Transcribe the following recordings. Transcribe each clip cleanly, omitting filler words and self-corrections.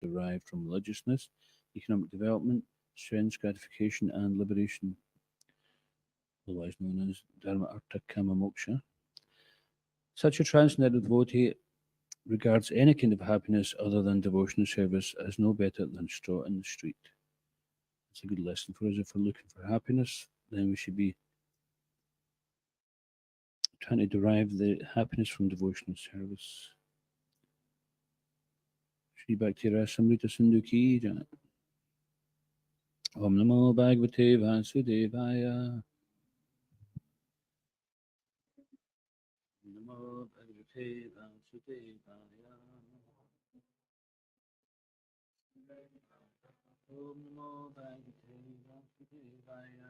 derived from religiousness, economic development, strength, gratification, and liberation, otherwise known as Dharma Artha Kama Moksha. Such a transcendental devotee regards any kind of happiness other than devotional service as no better than straw in the street. It's a good lesson for us. If we're looking for happiness, then we should be trying to derive the happiness from devotional service. Shri Bhakti Rasamrita Sindhu Ki Jai. Om Namo Bhagavate Vasudevaya. Om Namo Bhagavate Vasudevaya. Om Namo Bhagavate Vasudevaya.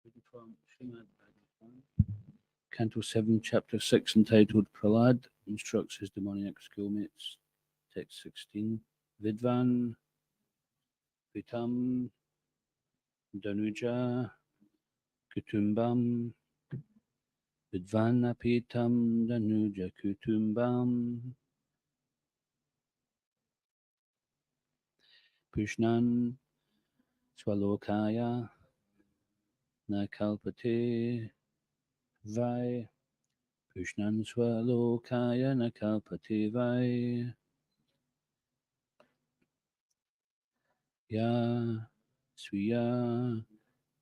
Reading from Srimad Bhagavatam, Canto 7, Chapter 6, entitled Prahlad instructs his demoniac schoolmates. Text 16. Vidvan Vitam Danuja Kutumbam Vidvanapitam Danuja Kutumbam Pushnan Swalokaya Nakalpate Vai Pushnan Swalokaya Nakalpate Vai Ya Swiya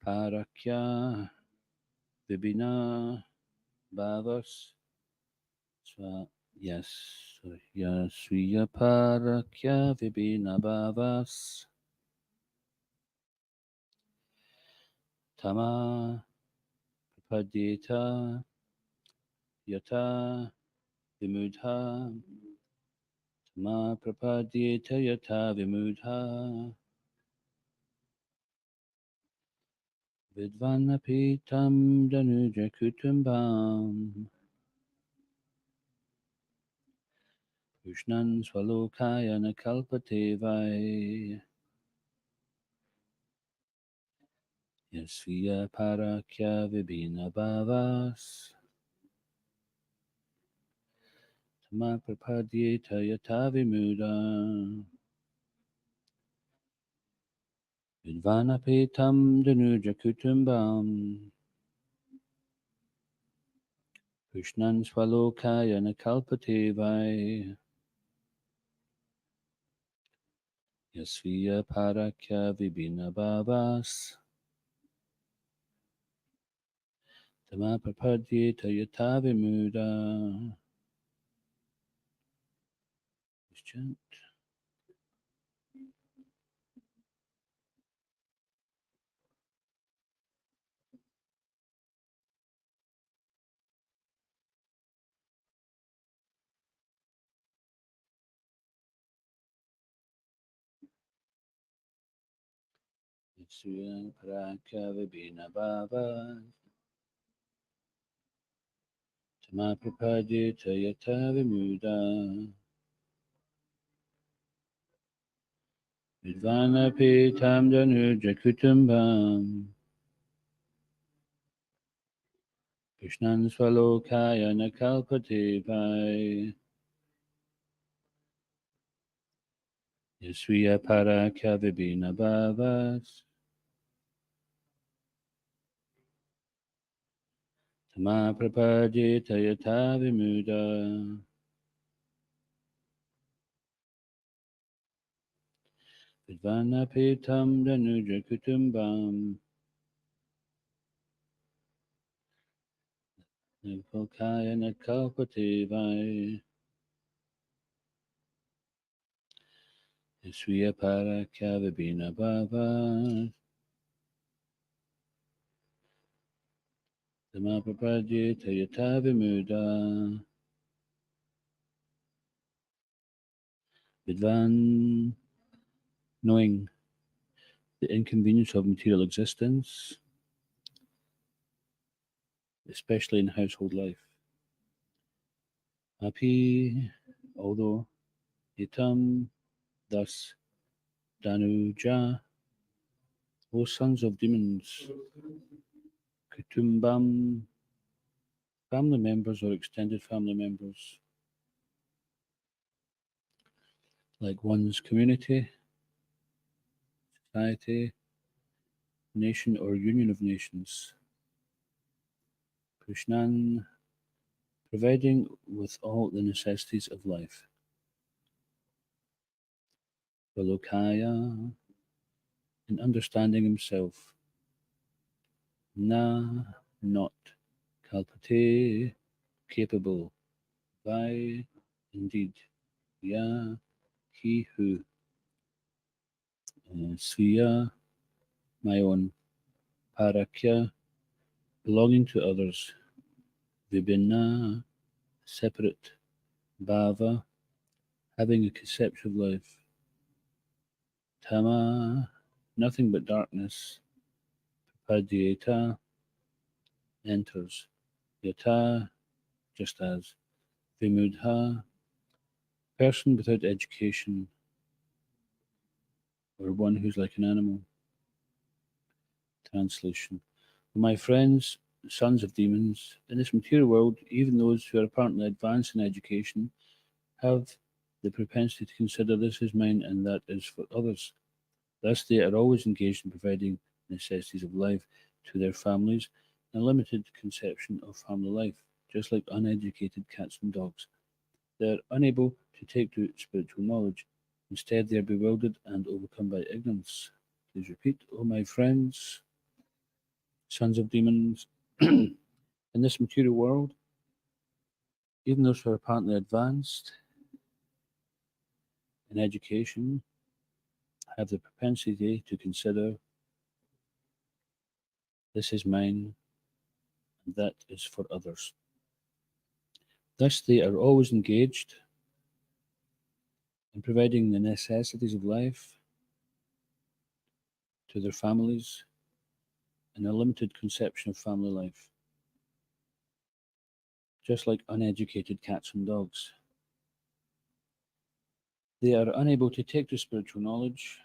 Parakya Vibina Bhavas yes, Ya Swiya Parakya Vibina Bhavas Tama Prapadita Yata Vimudha Tama Prapadita Yata Vimudha Vidvanapitam Danuja Kutumbam Pushnan Swalokaya Nakalpate Vai Yasviya Parakya Vibina Bhavas Tama Prapadyeta Yata Vimuda Vidvanapitam Danuja Kutumbam Pushnan Swalokaya Nakalpate Vai Yasviya Parakya Vibina Bhavas Tama Prapadyeta Yata Vimuda. Let's chant. Yasviya Parakya Vibina Bhavas Tama Prapadyeta Yata Vimuda Vidvanapitam Danuja Kutumbam Krishnan Swalokaya Nakalpate Vai Yasviya Parakya Vibina Bhavas Tama Prapadyeta Yata Vimuda Vidvanapitam Danuja Kutumbam Nirpokaya Nakalpate Vai Yasviya Parakya Vibina Bhavas Tama Prapadyeta Yata Vimuda Vidvan, knowing the inconvenience of material existence, especially in household life. Happy, although Hitam, thus Danuja, O sons of demons, Kutumbam, family members or extended family members, like one's community, society, nation, or union of nations. Krishnan, providing with all the necessities of life. Valokaya, in understanding himself. Na, not. Kalpate, capable. Vai, indeed. Ya, he who. Sviya, my own. Parakya, belonging to others. Vibhinna, separate. Bhava, having a conception of life. Tama, nothing but darkness. Padyeta, enters. Yata, just as. Vimudha, person without education, or one who's like an animal. Translation. My friends, sons of demons, in this material world, even those who are apparently advanced in education have the propensity to consider this is mine and that is for others. Thus, they are always engaged in providing necessities of life to their families and a limited conception of family life, just like uneducated cats and dogs. They are unable to take to spiritual knowledge. Instead, they are bewildered and overcome by ignorance. Please repeat, O my friends, sons of demons, in this material world, even those who are apparently advanced in education have the propensity to consider this is mine and that is for others. Thus, they are always engaged in providing the necessities of life to their families in a limited conception of family life, just like uneducated cats and dogs. They are unable to take to spiritual knowledge.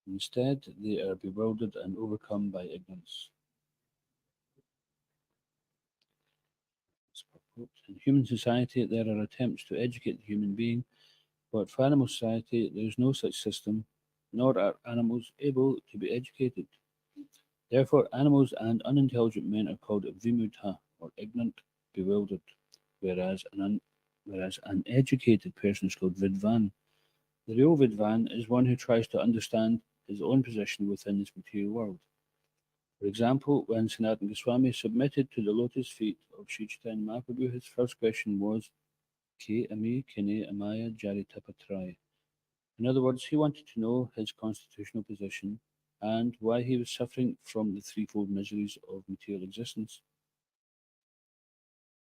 Instead, they are bewildered and overcome by ignorance. In human society, there are attempts to educate the human being, but for animal society, there is no such system, nor are animals able to be educated. Therefore, animals and unintelligent men are called vimudha, or ignorant, bewildered, whereas an educated person is called vidvan. The real vidvan is one who tries to understand his own position within this material world. For example, when Sanatana Goswami submitted to the lotus feet of Sri Chaitanya Mahaprabhu, his first question was, Ke ami kene amaya jaritapatrai. In other words, he wanted to know his constitutional position and why he was suffering from the threefold miseries of material existence.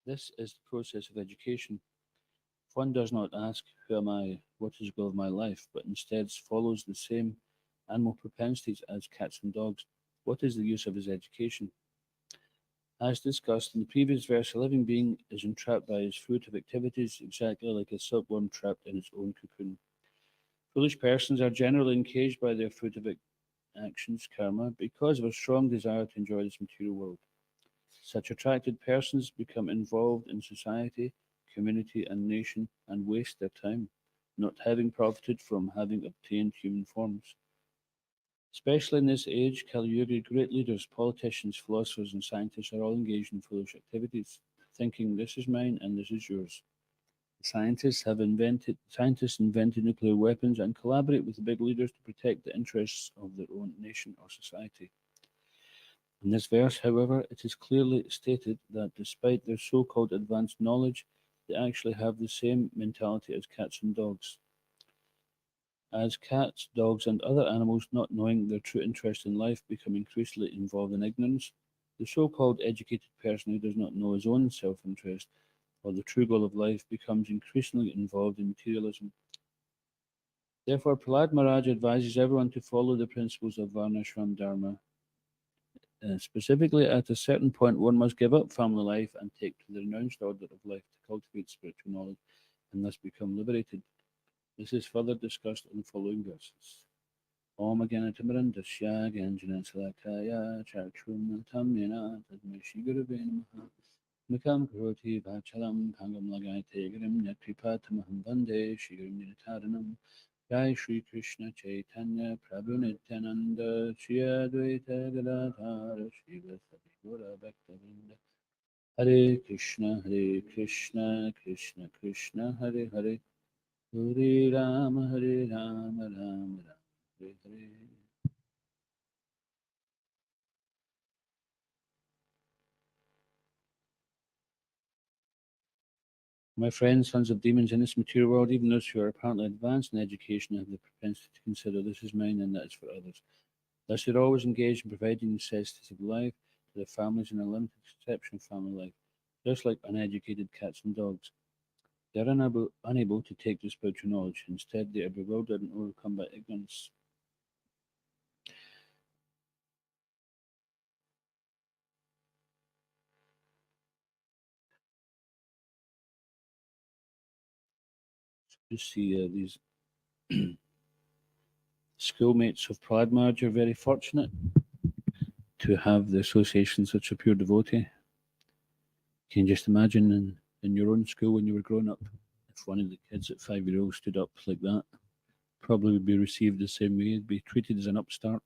This is the process of education. One does not ask, Who am I? What is the goal of my life? But instead follows the same animal propensities as cats and dogs. What is the use of his education? As discussed in the previous verse, a living being is entrapped by his fruitive activities exactly like a silkworm trapped in its own cocoon. Foolish persons are generally engaged by their fruitive actions, karma, because of a strong desire to enjoy this material world. Such attracted persons become involved in society, community, and nation and waste their time, not having profited from having obtained human forms. Especially in this age, Kali Yuga, great leaders, politicians, philosophers, and scientists are all engaged in foolish activities, thinking this is mine and this is yours. Scientists invented nuclear weapons and collaborate with the big leaders to protect the interests of their own nation or society. In this verse, however, it is clearly stated that despite their so-called advanced knowledge, they actually have the same mentality as cats and dogs. As cats, dogs, and other animals, not knowing their true interest in life, become increasingly involved in ignorance, the so-called educated person who does not know his own self-interest or the true goal of life becomes increasingly involved in materialism. Therefore, Prahlad Maharaj advises everyone to follow the principles of Varnashram Dharma. Specifically, at a certain point, one must give up family life and take to the renounced order of life to cultivate spiritual knowledge and thus become liberated. This is further discussed in the following verses. Om Ganatamarandasya Ganjana Salakaya Charchurnatam Yana Tadmeshi Gurave Namaha Mikam Karoti Vachalam Pangam Lagate Grim Yatripatamaham Bande Shirim Nitaranam Jai Shri Krishna Chaitanya Prabhu Nityananda Shri Advaita Gadadhara Shiva Sati Gura Bhaktavinda Hare Krishna Krishna Krishna Hare Hare Hare Rama Rama Rama Hare Hare. My friends, sons of demons in this material world, even those who are apparently advanced in education, have the propensity to consider this is mine and that is for others. Thus, they're always engaged in providing necessities of life to their families in a limited conception of family life, just like uneducated cats and dogs. They are unable to take the spiritual knowledge. Instead, they are bewildered and overcome by ignorance. You see, these schoolmates of Prahlad Maharaj are very fortunate to have the association of such a pure devotee. Can you just imagine in your own school when you were growing up, if one of the kids at 5 years old stood up like that, probably would be received the same way, be treated as an upstart.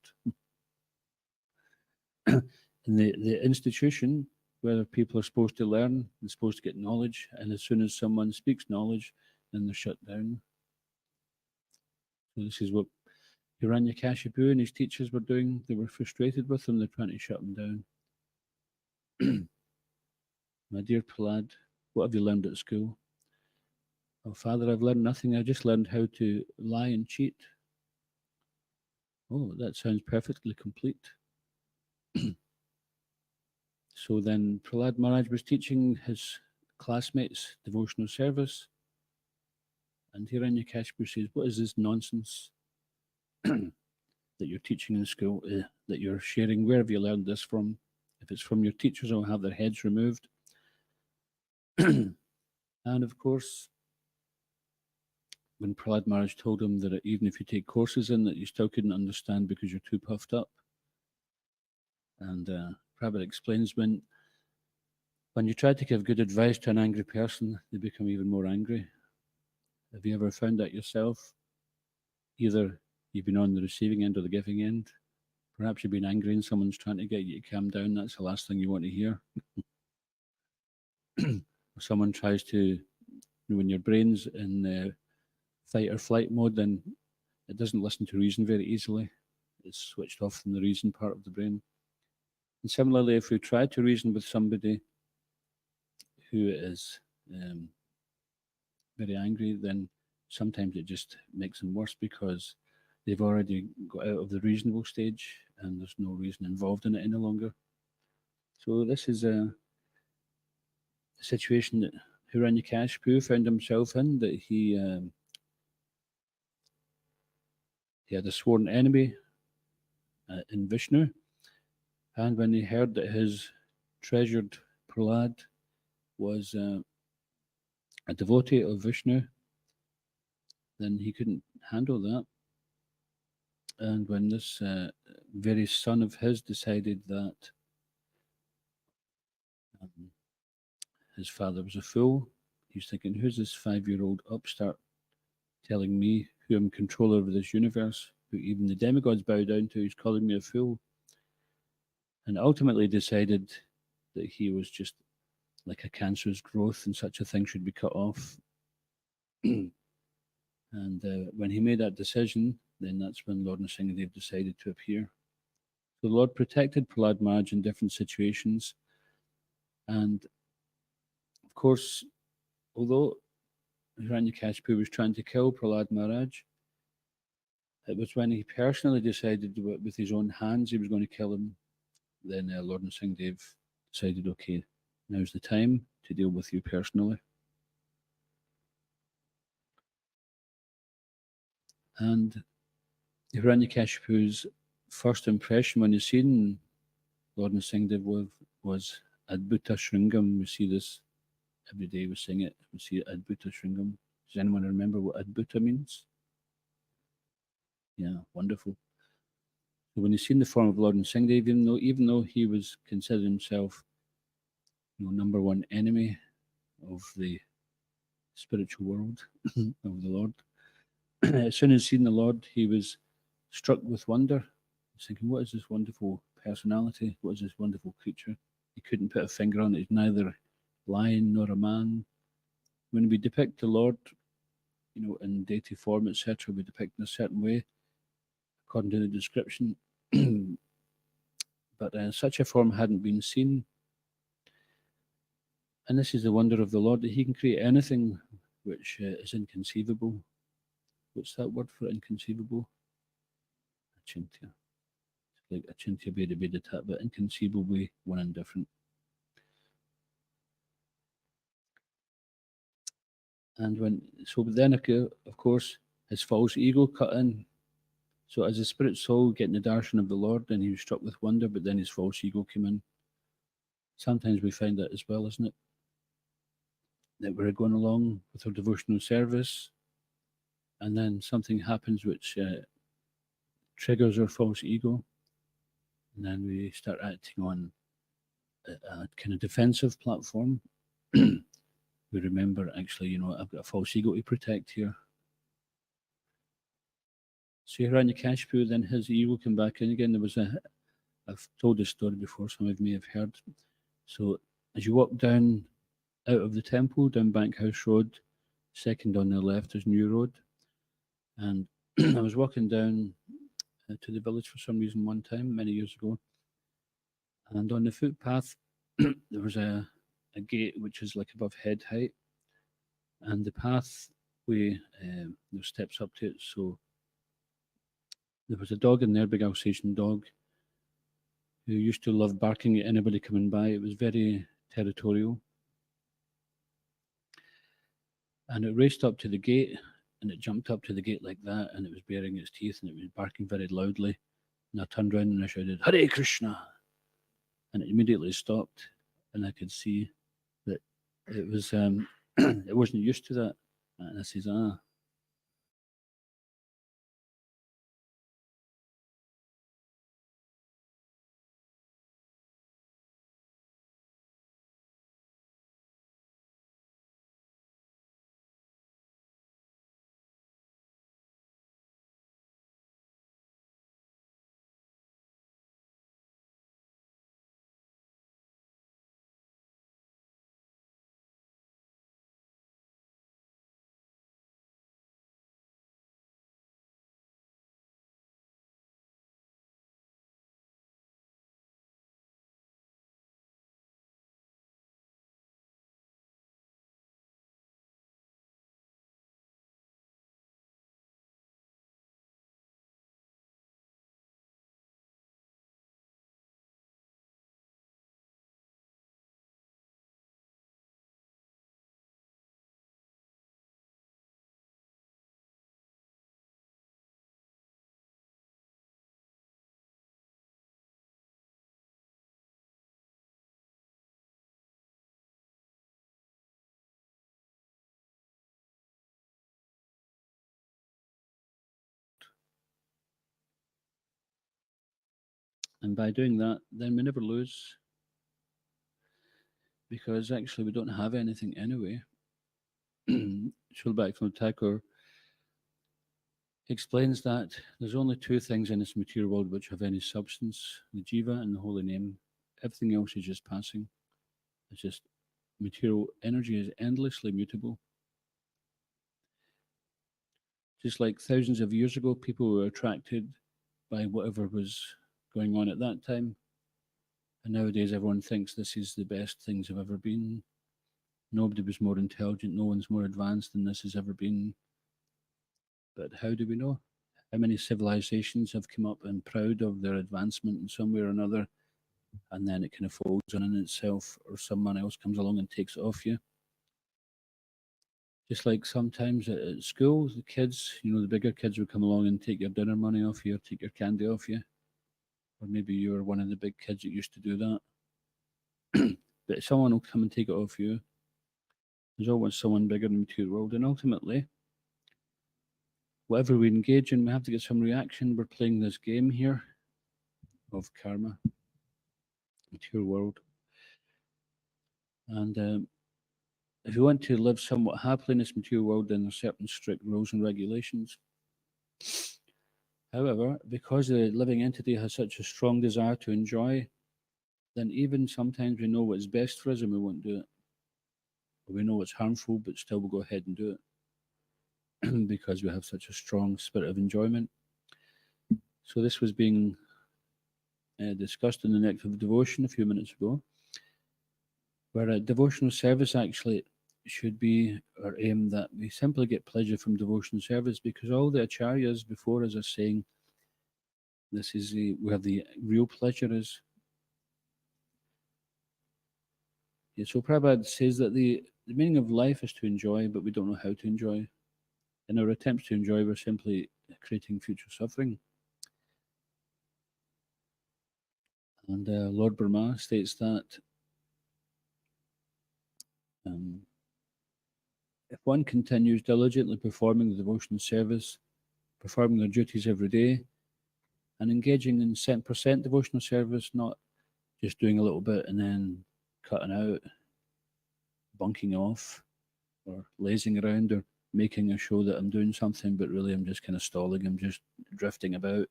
In the institution where people are supposed to learn, they're supposed to get knowledge, and as soon as someone speaks knowledge, then they're shut down. So this is what Hiranyakashipu and his teachers were doing. They were frustrated with him, they're trying to shut him down. My dear Prahlad, what have you learned at school? Oh, Father, I've learned nothing. I just learned how to lie and cheat. Oh, that sounds perfectly complete. So then Prahlad Maharaj was teaching his classmates devotional service, and Hiranyakashipu says, what is this nonsense that you're teaching in school, that you're sharing? Where have you learned this from? If it's from your teachers, I'll have their heads removed. And of course, when Prahlad Maharaj told him that even if you take courses in that you still couldn't understand because you're too puffed up, and Prabhupada explains when you try to give good advice to an angry person, they become even more angry. Have you ever found that yourself? Either you've been on the receiving end or the giving end. Perhaps you've been angry and someone's trying to get you to calm down. That's the last thing you want to hear. Or someone tries to, when your brain's in fight or flight mode, then it doesn't listen to reason very easily. It's switched off from the reason part of the brain. And similarly, if we try to reason with somebody who is very angry, then sometimes it just makes them worse because they've already got out of the reasonable stage and there's no reason involved in it any longer. So this is a situation that Hiranyakashipu found himself in, that he had a sworn enemy in Vishnu, and when he heard that his treasured Prahlad was a devotee of Vishnu, then he couldn't handle that. And when this very son of his decided that his father was a fool, he's thinking, who's this 5-year-old upstart telling me who I'm controller of this universe, who even the demigods bow down to, he's calling me a fool. And ultimately decided that he was just like a cancerous growth and such a thing should be cut off. And when he made that decision, then that's when Lord Nrsimhadev decided to appear. So the Lord protected Prahlad Maharaj in different situations. And of course, although Hiranyakashipu was trying to kill Prahlad Maharaj, it was when he personally decided with his own hands he was going to kill him, then Lord Nrsimhadev decided, okay, now's the time to deal with you personally. And Hiranyakashipu's first impression when he seen Lord Nrsimhadev was Adbhuta Shringam. We see this every day, we sing it. We see Adbhuta Shringam. Does anyone remember what Adbhuta means? Yeah, wonderful. So when he seen the form of Lord Nrsimhadev, even though he was considered himself number one enemy of the spiritual world of the Lord. As soon as seen the Lord, he was struck with wonder. He's thinking, what is this wonderful personality? What is this wonderful creature? He couldn't put a finger on it. He's neither lion nor a man. When we depict the Lord, in deity form, etc., we depict in a certain way, according to the description. But such a form hadn't been seen. And this is the wonder of the Lord, that he can create anything which is inconceivable. What's that word for inconceivable? Achintya. It's like achintya beda beda tat, but inconceivably one and different. And then, of course, his false ego cut in. So as a spirit soul getting the darshan of the Lord, then he was struck with wonder, but then his false ego came in. Sometimes we find that as well, isn't it? That we're going along with our devotional service, and then something happens which triggers our false ego, and then we start acting on a kind of defensive platform. We remember, actually, I've got a false ego to protect here. So Hiranyakashipu, then his ego came back in again. I've told this story before, some of you may have heard. So as you walk down out of the temple, down Bankhouse Road, second on the left is New Road. And I was walking down to the village for some reason one time, many years ago. And on the footpath, there was a gate which is like above head height. And the pathway, there's steps up to it. So there was a dog in there, big Alsatian dog, who used to love barking at anybody coming by. It was very territorial. And it raced up to the gate, and it jumped up to the gate like that, and it was baring its teeth, and it was barking very loudly. And I turned around and I shouted, "Hare Krishna!" And it immediately stopped, and I could see that it was it wasn't used to that. And I says, and by doing that, then we never lose, because actually we don't have anything anyway. Shulbhakti Thakur explains that there's only two things in this material world which have any substance: the jiva and the holy name. Everything else is just passing. It's just material energy is endlessly mutable. Just like thousands of years ago, people were attracted by whatever was going on at that time. And nowadays, everyone thinks this is the best things have ever been. Nobody was more intelligent, no one's more advanced than this has ever been. But how do we know? How many civilizations have come up and proud of their advancement in some way or another, and then it kind of folds on in itself, or someone else comes along and takes it off you? Just like sometimes at school, the kids, the bigger kids would come along and take your dinner money off you, or take your candy off you. Or maybe you're one of the big kids that used to do that. But someone will come and take it off you. There's always someone bigger in the material world. And ultimately, whatever we engage in, we have to get some reaction. We're playing this game here of karma, material world. And if you want to live somewhat happily in this material world, then there's certain strict rules and regulations. However, because the living entity has such a strong desire to enjoy, then even sometimes we know what's best for us and we won't do it. Or we know it's harmful, but still we'll go ahead and do it because we have such a strong spirit of enjoyment. So this was being discussed in the Nectar of Devotion a few minutes ago, where a devotional service actually should be our aim, that we simply get pleasure from devotional service, because all the acharyas before us are saying this is where the real pleasure is. Yeah, so Prabhupada says that the meaning of life is to enjoy, but we don't know how to enjoy. In our attempts to enjoy, we're simply creating future suffering. And Lord Brahma states that if one continues diligently performing the devotional service, performing their duties every day, and engaging in 10% devotional service, not just doing a little bit and then cutting out, bunking off, or lazing around, or making a show that I'm doing something, but really I'm just kind of stalling, I'm just drifting about.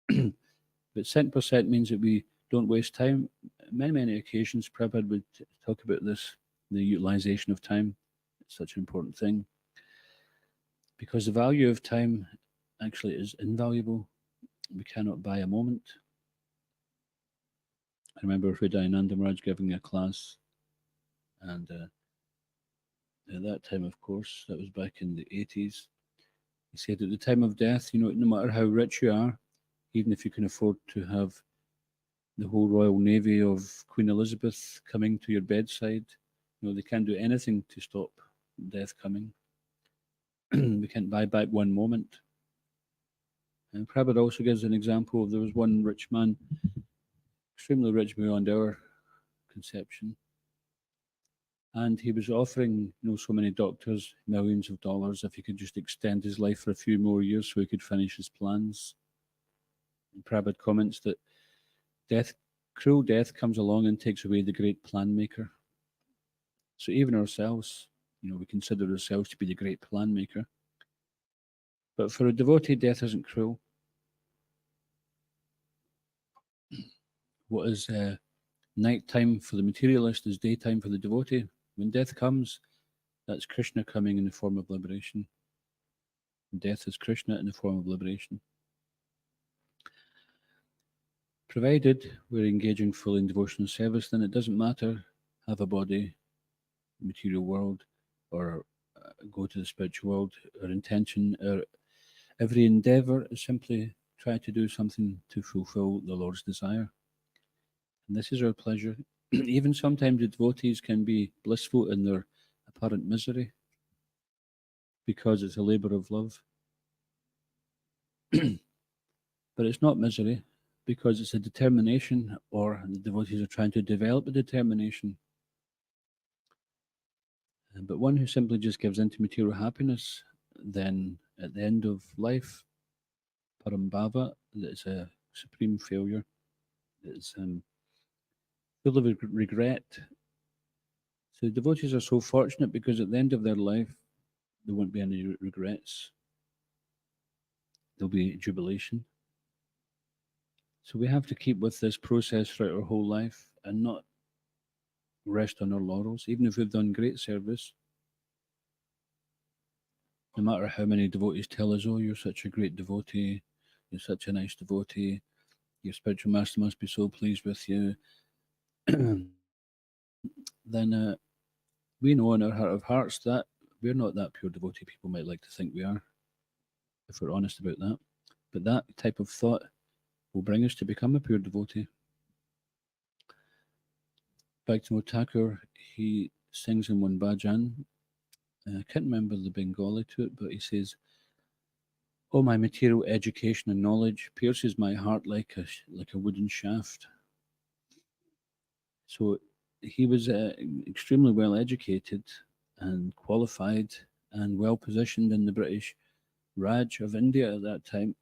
But 10% means that we don't waste time. Many occasions, Prabhupada would talk about this, the utilization of time. It's such an important thing, because the value of time actually is invaluable. We cannot buy a moment. I remember Hridayananda Maharaj giving a class, and at that time, of course, that was back in the 80s. He said, at the time of death, no matter how rich you are, even if you can afford to have the whole Royal Navy of Queen Elizabeth coming to your bedside, they can't do anything to stop death coming. We can't buy back one moment. And Prabhupada also gives an example of, there was one rich man, extremely rich beyond our conception, and he was offering so many doctors millions of dollars if he could just extend his life for a few more years so he could finish his plans. And Prabhupada comments that cruel death comes along and takes away the great plan maker. So even ourselves, we consider ourselves to be the great plan maker. But for a devotee, death isn't cruel. What is night time for the materialist is daytime for the devotee. When death comes, that's Krishna coming in the form of liberation. Death is Krishna in the form of liberation. Provided we're engaging fully in devotional service, then it doesn't matter, have a body, material world, or go to the spiritual world. Our intention, every endeavor is simply try to do something to fulfill the Lord's desire. And this is our pleasure. Even sometimes the devotees can be blissful in their apparent misery because it's a labor of love. But it's not misery, because it's a determination, or the devotees are trying to develop a determination. But one who simply just gives into material happiness, then at the end of life, parambhava, that's a supreme failure. It's full of regret. So devotees are so fortunate, because at the end of their life, there won't be any regrets. There'll be jubilation. So we have to keep with this process throughout our whole life and not rest on our laurels, even if we've done great service. No matter how many devotees tell us, oh, you're such a great devotee, you're such a nice devotee, your spiritual master must be so pleased with you, then we know in our heart of hearts that we're not that pure devotee people might like to think we are, if we're honest about that. But that type of thought will bring us to become a pure devotee. Bhaktivinoda Thakur, he sings in one bhajan, I can't remember the Bengali to it, but he says, "Oh, my material education and knowledge pierces my heart like a wooden shaft." So he was extremely well educated and qualified and well positioned in the British Raj of India at that time,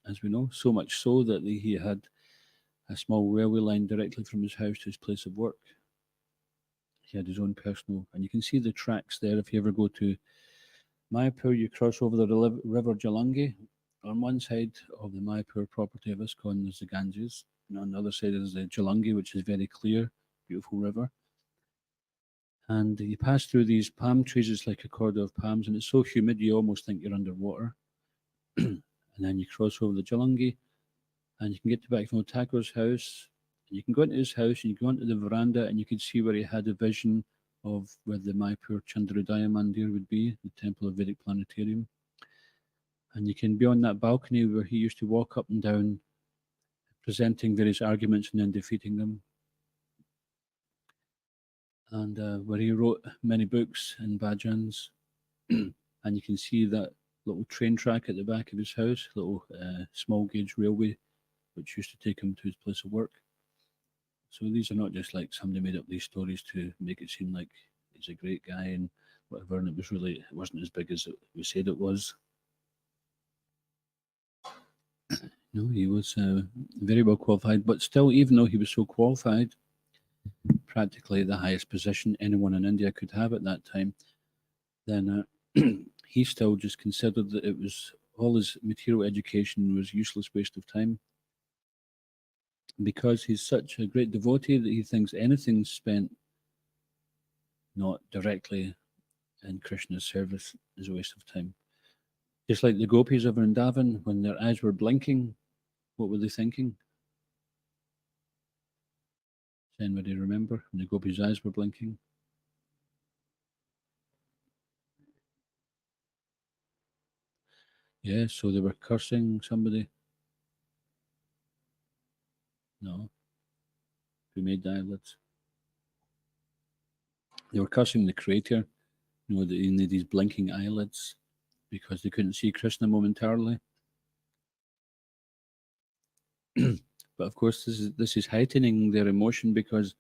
as we know, so much so that he had a small railway line directly from his house to his place of work. He had his own personal, and you can see the tracks there. If you ever go to Mayapur, you cross over the river Jalangi. On one side of the Mayapur property of ISKCON, there's the Ganges, and on the other side is the Jalangi, which is very clear, beautiful river. And you pass through these palm trees. It's like a corridor of palms, and it's so humid you almost think you're underwater. And then you cross over the Jalangi, and you can get to Bhaktivinoda Thakur's house. And you can go into his house, and you go into the veranda, and you can see where he had a vision of where the Mayapur Chandrodaya Mandir would be, the Temple of Vedic Planetarium. And you can be on that balcony where he used to walk up and down, presenting various arguments and then defeating them. And where he wrote many books and bhajans. And you can see that little train track at the back of his house, little small gauge railway, which used to take him to his place of work. So these are not just like somebody made up these stories to make it seem like he's a great guy and whatever, and it wasn't as big as we said it was. No, he was very well qualified, but still, even though he was so qualified, practically the highest position anyone in India could have at that time, then he still just considered that it was all his material education was useless waste of time, because he's such a great devotee that he thinks anything spent not directly in Krishna's service is a waste of time. Just like the gopis of Vrindavan, when their eyes were blinking, what were they thinking? Does anybody remember when the gopis' eyes were blinking? Yeah, so they were cursing somebody. No. Who made the eyelids? They were cursing the creator, they need these blinking eyelids because they couldn't see Krishna momentarily. But of course, this is heightening their emotion, because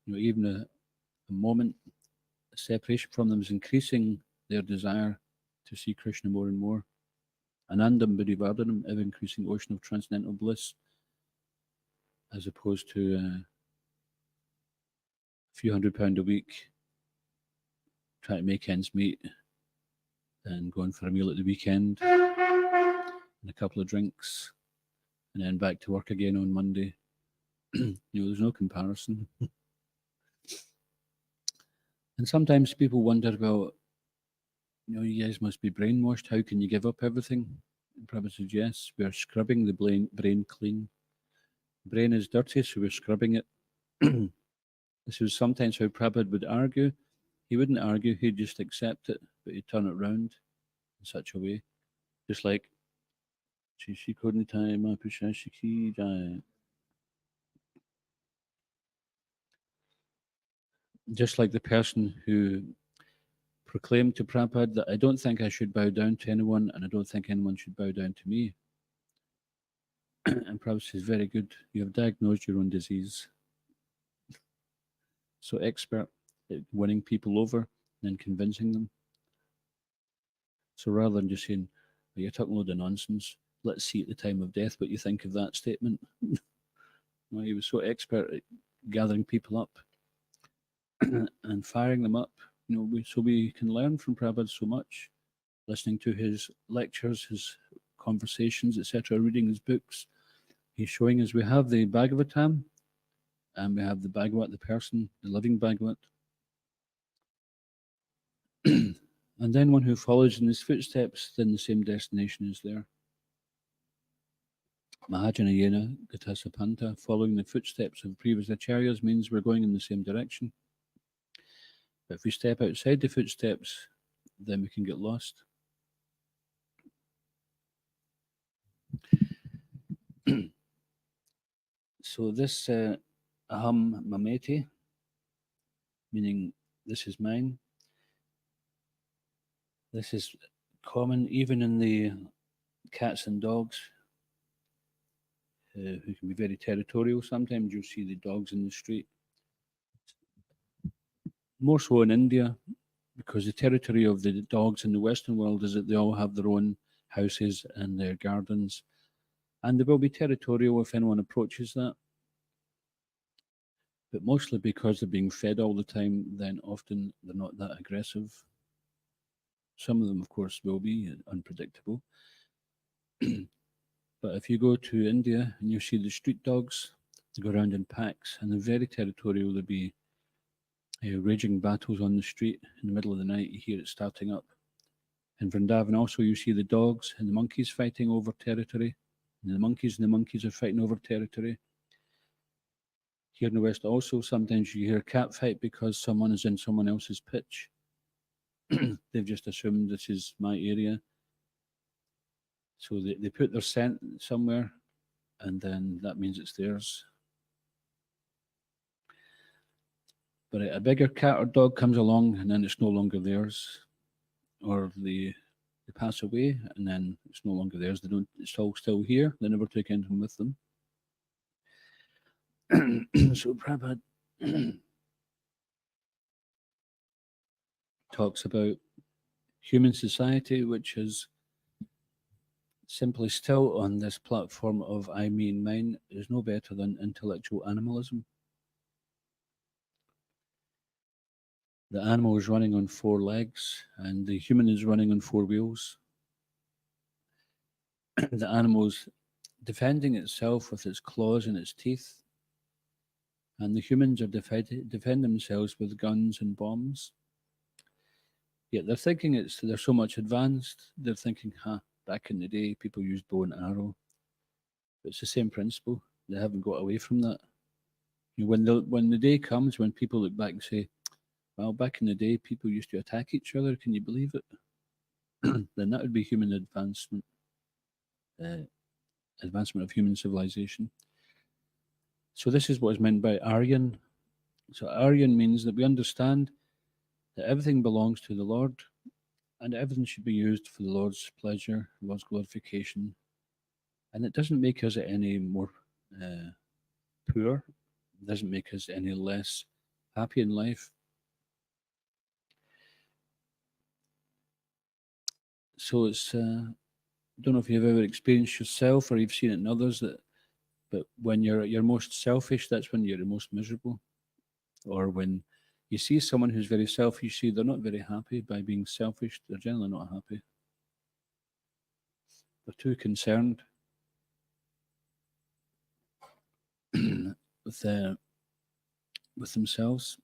even a moment of separation from them is increasing their desire to see Krishna more and more. Anandam Budhivardhanam, ever increasing ocean of transcendental bliss, as opposed to a few £100 a week, trying to make ends meet, and going for a meal at the weekend, and a couple of drinks, and then back to work again on Monday. There's no comparison. And sometimes people wonder, well, you guys must be brainwashed. How can you give up everything? And Prabhupada says, yes, we're scrubbing the brain clean. Brain is dirty, so we're scrubbing it. This was sometimes how Prabhupada would argue. He wouldn't argue, he'd just accept it, but he'd turn it around in such a way. Just like, just like the person who proclaimed to Prabhupada that I don't think I should bow down to anyone, and I don't think anyone should bow down to me. And Prabhupada says, very good, you have diagnosed your own disease. So expert at winning people over and convincing them. So rather than just saying, well, you're talking a load of nonsense, let's see at the time of death what you think of that statement. Well, he was so expert at gathering people up and firing them up. So we can learn from Prabhupada so much, listening to his lectures, his conversations, etc., reading his books. He's showing us we have the Bhagavatam, and we have the Bhagavat, the person, the living Bhagavat. And then one who follows in his footsteps, then the same destination is there. Mahajanayena Gatasapanta, following the footsteps of previous acharyas, means we're going in the same direction. But if we step outside the footsteps, then we can get lost. So this aham mameti, meaning this is mine, this is common even in the cats and dogs, who can be very territorial. Sometimes you'll see the dogs in the street. More so in India, because the territory of the dogs in the Western world is that they all have their own houses and their gardens. And they will be territorial if anyone approaches that. but mostly because they're being fed all the time, then often they're not that aggressive. Some of them, of course, will be unpredictable. But if you go to India and you see the street dogs, they go around in packs and they're very territorial. There'll be raging battles on the street in the middle of the night. You hear it starting up. In Vrindavan, also, you see the dogs and the monkeys fighting over territory. And the monkeys are fighting over territory. Here in the West, also, sometimes you hear a cat fight because someone is in someone else's pitch. They've just assumed this is my area. So they put their scent somewhere, and then that means it's theirs. But a bigger cat or dog comes along, and then it's no longer theirs. Or they pass away, and then it's no longer theirs. They don't. It's all still here. They never took anything with them. So Prabhupada talks about human society, which is simply still on this platform of I, me, and mine, is no better than intellectual animalism. The animal is running on four legs, and the human is running on four wheels. The animal's defending itself with its claws and its teeth, and the humans are defend themselves with guns and bombs. Yet they're thinking they're so much advanced. They're thinking, back in the day, people used bow and arrow. But it's the same principle. They haven't got away from that. When the day comes when people look back and say, well, back in the day, people used to attack each other. Can you believe it? Then that would be human advancement, advancement of human civilization. So this is what is meant by Aryan. So Aryan means that we understand that everything belongs to the Lord, and everything should be used for the Lord's pleasure, Lord's glorification. And it doesn't make us any more poor. It doesn't make us any less happy in life. So it's I don't know if you've ever experienced yourself or you've seen it in others but when you're most selfish, that's when you're the most miserable. Or when you see someone who's very selfish, you see they're not very happy by being selfish. They're generally not happy. They're too concerned with themselves.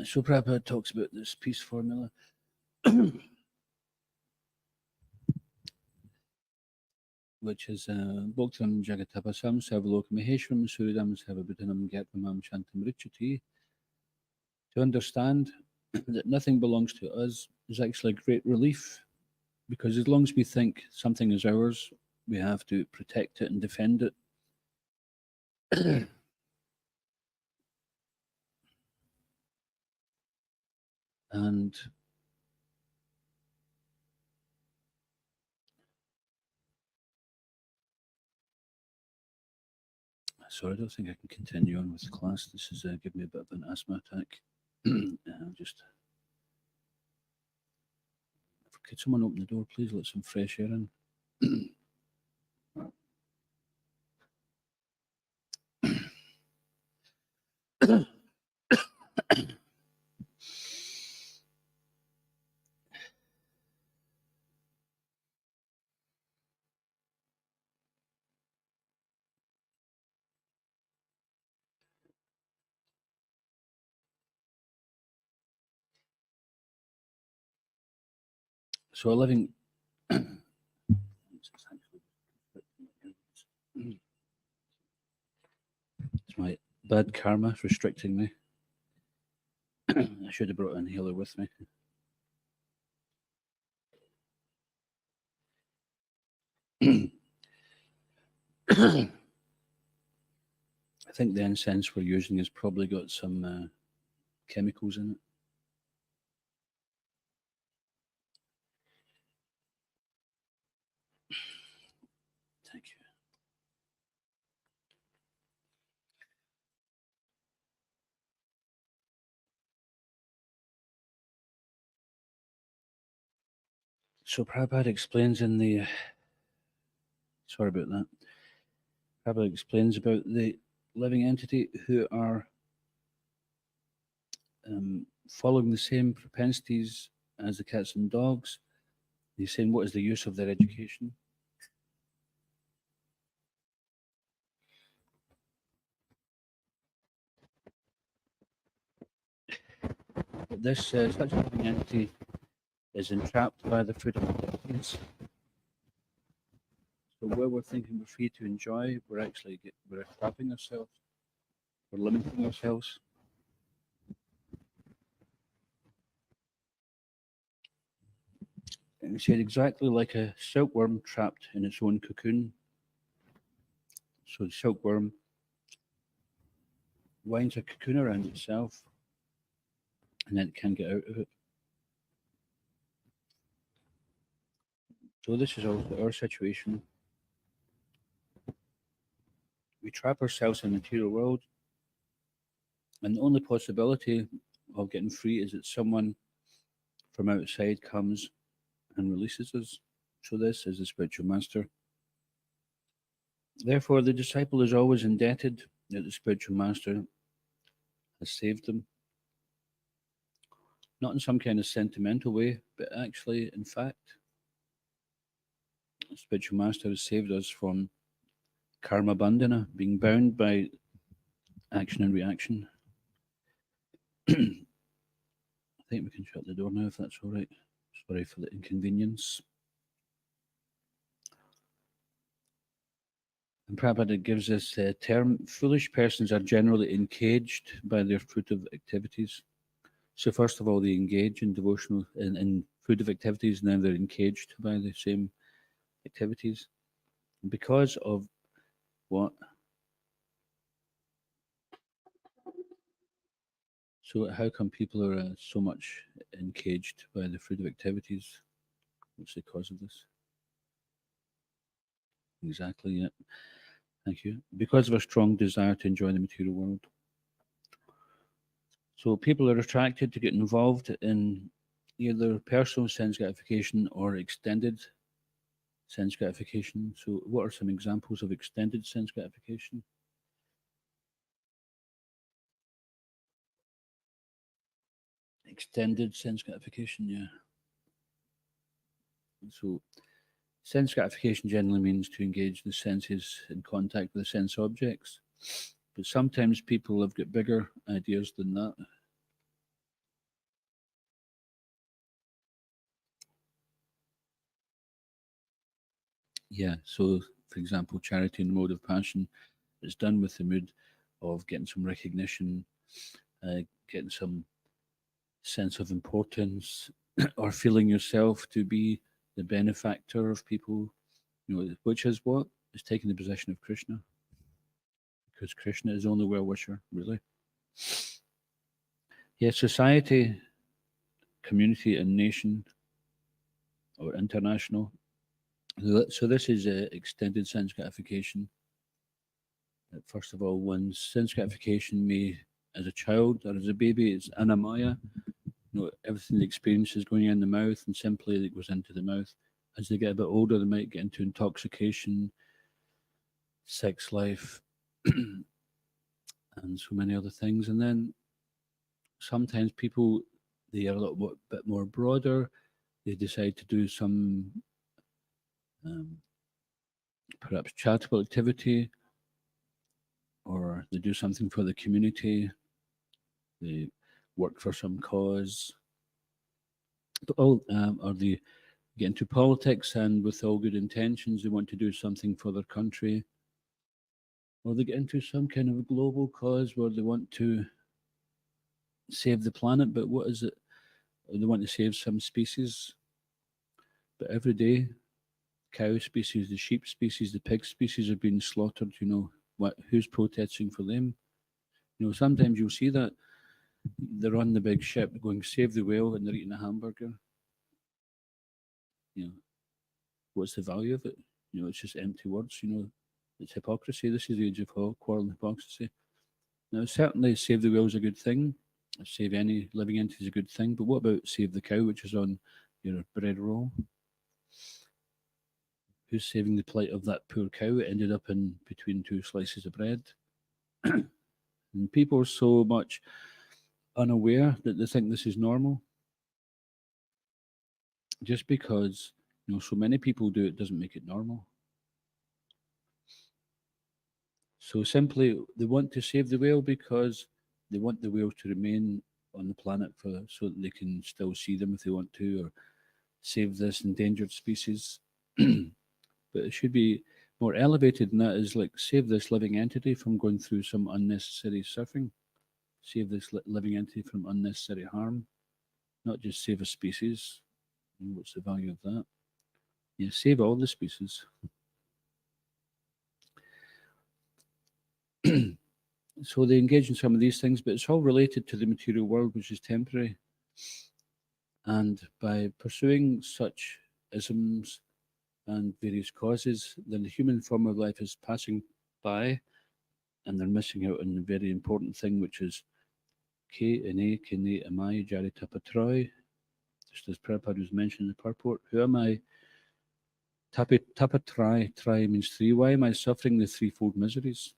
So Prabhupada talks about this peace formula. Which is Bhaktam Jagatapasam Sarvalok Maheshwaram Suridam Sarvabhutanam Gyatmamam Shantam Richati. To understand that nothing belongs to us is actually a great relief, because as long as we think something is ours, we have to protect it and defend it. And sorry, I don't think I can continue on with the class. This is giving me a bit of an asthma attack. Could someone open the door, please? Let some fresh air in. So a living it's my bad karma restricting me. I should have brought an inhaler with me. I think the incense we're using has probably got some chemicals in it. Thank you. So Prabhupada explains in the Sorry about that. Prabhupada explains about the living entity who are following the same propensities as the cats and dogs. He's saying, what is the use of their education? But this such a living entity is entrapped by the fruit of activities. So where we're thinking we're free to enjoy, we're trapping ourselves, we're limiting ourselves. And he said, exactly like a silkworm trapped in its own cocoon. So the silkworm winds a cocoon around itself, and then it can't get out of it. So this is also our situation. We trap ourselves in the material world, and the only possibility of getting free is that someone from outside comes and releases us. So this is the spiritual master. Therefore, the disciple is always indebted that the spiritual master has saved them. Not in some kind of sentimental way, but actually, in fact, the spiritual master has saved us from karma bandhana, being bound by action and reaction. I think we can shut the door now if that's all right. Sorry for the inconvenience. And Prabhupada gives us the term, foolish persons are generally encaged by their fruitive activities. So first of all, they engage in devotional, in fruitive activities, and then they're encaged by the same activities. And because of what? So how come people are so much encaged by the fruitive activities? What's the cause of this? Exactly, yeah. Thank you. Because of a strong desire to enjoy the material world. So people are attracted to get involved in either personal sense gratification or extended sense gratification. So what are some examples of extended sense gratification? Extended sense gratification, yeah. So sense gratification generally means to engage the senses in contact with the sense objects. But sometimes people have got bigger ideas than that. Yeah, so for example, charity in the mode of passion is done with the mood of getting some recognition, getting some sense of importance, or feeling yourself to be the benefactor of people, which is what is taking the position of Krishna, because Krishna is the only well-wisher, really. Yes, society, community, and nation, or international. So this is extended sense gratification. First of all, one's sense gratification may, as a child or as a baby, it's anamaya. Everything they experience is going in the mouth, and simply it goes into the mouth. As they get a bit older, they might get into intoxication, sex life, and so many other things. And then sometimes people, they are a little bit more broader. They decide to do some perhaps charitable activity, or they do something for the community. They work for some cause, or they get into politics, and with all good intentions, they want to do something for their country. Or they get into some kind of a global cause where they want to save the planet, but what is it? They want to save some species. But every day, cow species, the sheep species, the pig species are being slaughtered. Who's protesting for them? Sometimes you'll see that they're on the big ship going save the whale, and they're eating a hamburger. What's the value of it? It's just empty words. It's hypocrisy. This is the age of quarrel and hypocrisy. Now, certainly, save the whale is a good thing. Save any living entity is a good thing. But what about save the cow, which is on your bread roll? who's saving the plight of that poor cow? It ended up in between two slices of bread. And people are so much unaware that they think this is normal. Just because so many people do it doesn't make it normal. So simply, they want to save the whale because they want the whales to remain on the planet so that they can still see them if they want to, or save this endangered species. But it should be more elevated than that. Is like save this living entity from going through some unnecessary suffering. Save this living entity from unnecessary harm. Not just save a species. What's the value of that? Yeah, save all the species. So they engage in some of these things, but it's all related to the material world, which is temporary. And by pursuing such isms and various causes, then the human form of life is passing by, and they're missing out on the very important thing, which is Ke ene kene amai jari tapatroy. Just as Prabhupada was mentioned in the purport, who am I? Tapatrai, try means three. Why am I suffering the threefold miseries?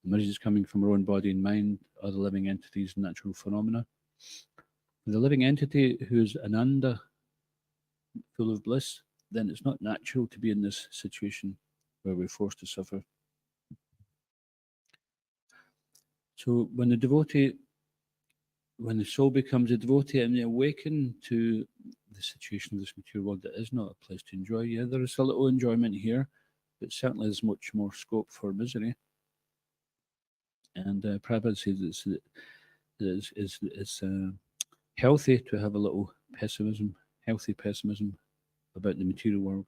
The miseries coming from our own body and mind, other living entities, natural phenomena. The living entity who is ananda, full of bliss, then it's not natural to be in this situation where we're forced to suffer. So when the soul becomes a devotee and they awaken to the situation of this material world, that is not a place to enjoy. Yeah, there is a little enjoyment here, but certainly there's much more scope for misery. And Prabhupada says it's healthy to have a little healthy pessimism about the material world.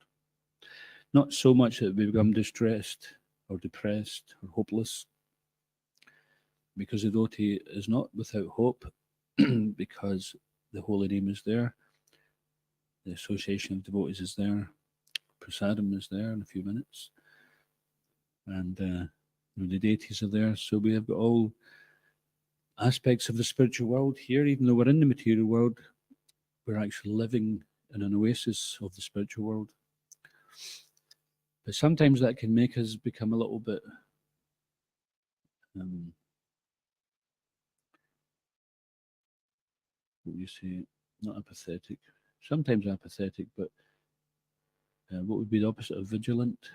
Not so much that we become distressed or depressed or hopeless, because the devotee is not without hope, because the holy name is there, the association of devotees is there, prasadam is there in a few minutes, and the deities are there. So we have got all aspects of the spiritual world here. Even though we're in the material world, we're actually living in an oasis of the spiritual world. But sometimes that can make us become a little bit what you say, not apathetic. Sometimes apathetic, but what would be the opposite of vigilant?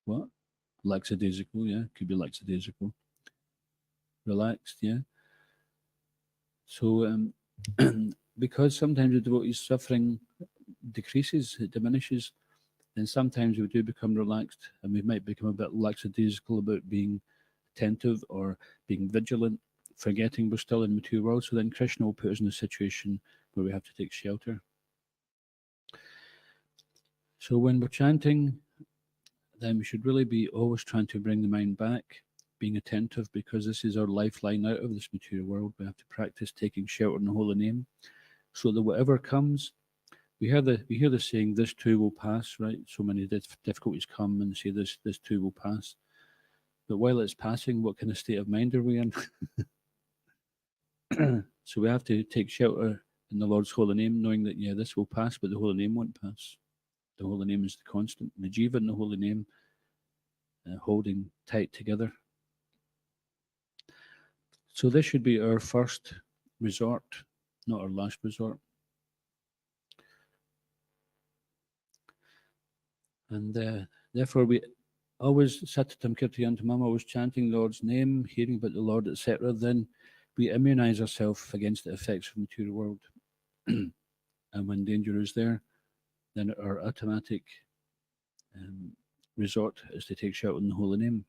What? Lackadaisical, yeah. Could be lackadaisical. Relaxed, yeah. So because sometimes the devotee's suffering decreases, it diminishes, then sometimes we do become relaxed, and we might become a bit lackadaisical about being attentive or being vigilant, forgetting we're still in the material world. So then Krishna will put us in a situation where we have to take shelter. So when we're chanting, then we should really be always trying to bring the mind back, being attentive, because this is our lifeline out of this material world. We have to practice taking shelter in the holy name, so that whatever comes, we hear the saying, "This too will pass." Right? So many difficulties come, and say, "This too will pass." But while it's passing, what kind of state of mind are we in? So we have to take shelter in the Lord's holy name, knowing that this will pass, but the holy name won't pass. The holy name is the constant. The jiva and the holy name holding tight together. So this should be our first resort, not our last resort. And therefore we always satatam kirtayantamam, always chanting the Lord's name, hearing about the Lord, etc. Then we immunize ourselves against the effects of the material world. And when danger is there, then our automatic resort is to take shelter in the holy name.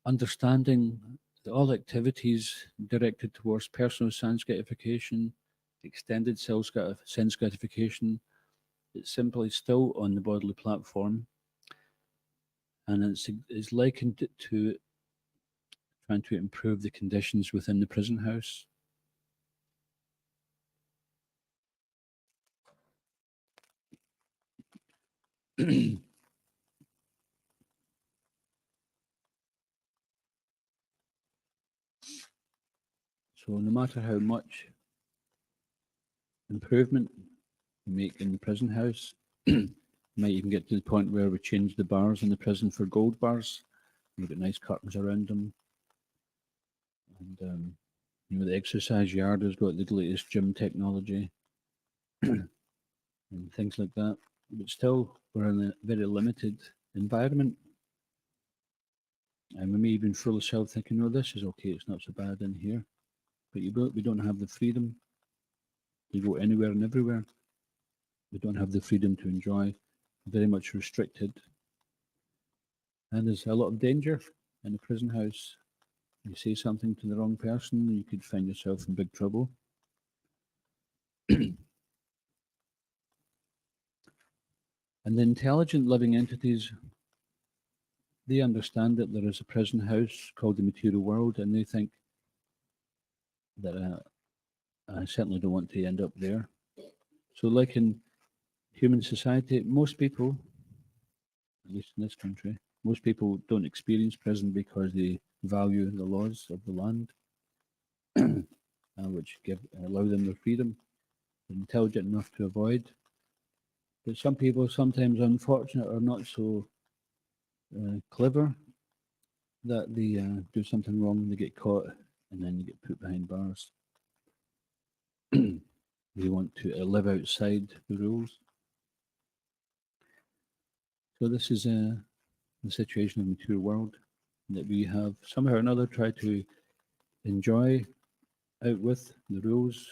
Understanding that all activities directed towards personal sense gratification, extended sense gratification, it's simply still on the bodily platform, and it's likened to trying to improve the conditions within the prison house. So no matter how much improvement we make in the prison house, might even get to the point where we change the bars in the prison for gold bars. We've got nice curtains around them. And, the exercise yard has got the latest gym technology and things like that. But still, we're in a very limited environment. And we may even fool ourselves thinking, oh, this is okay, it's not so bad in here. But we don't have the freedom to go anywhere and everywhere. We don't have the freedom to enjoy, very much restricted. And there's a lot of danger in a prison house. You say something to the wrong person, you could find yourself in big trouble. And the intelligent living entities, they understand that there is a prison house called the material world, and they think that I certainly don't want to end up there. So like in human society, most people, at least in this country, most people don't experience prison because they value the laws of the land, which allow them their freedom. They're intelligent enough to avoid. But some people, sometimes unfortunate, are not so clever that they do something wrong and they get caught and then they get put behind bars. They want to live outside the rules. So this is the situation of the material world that we have somehow or another tried to enjoy out with the rules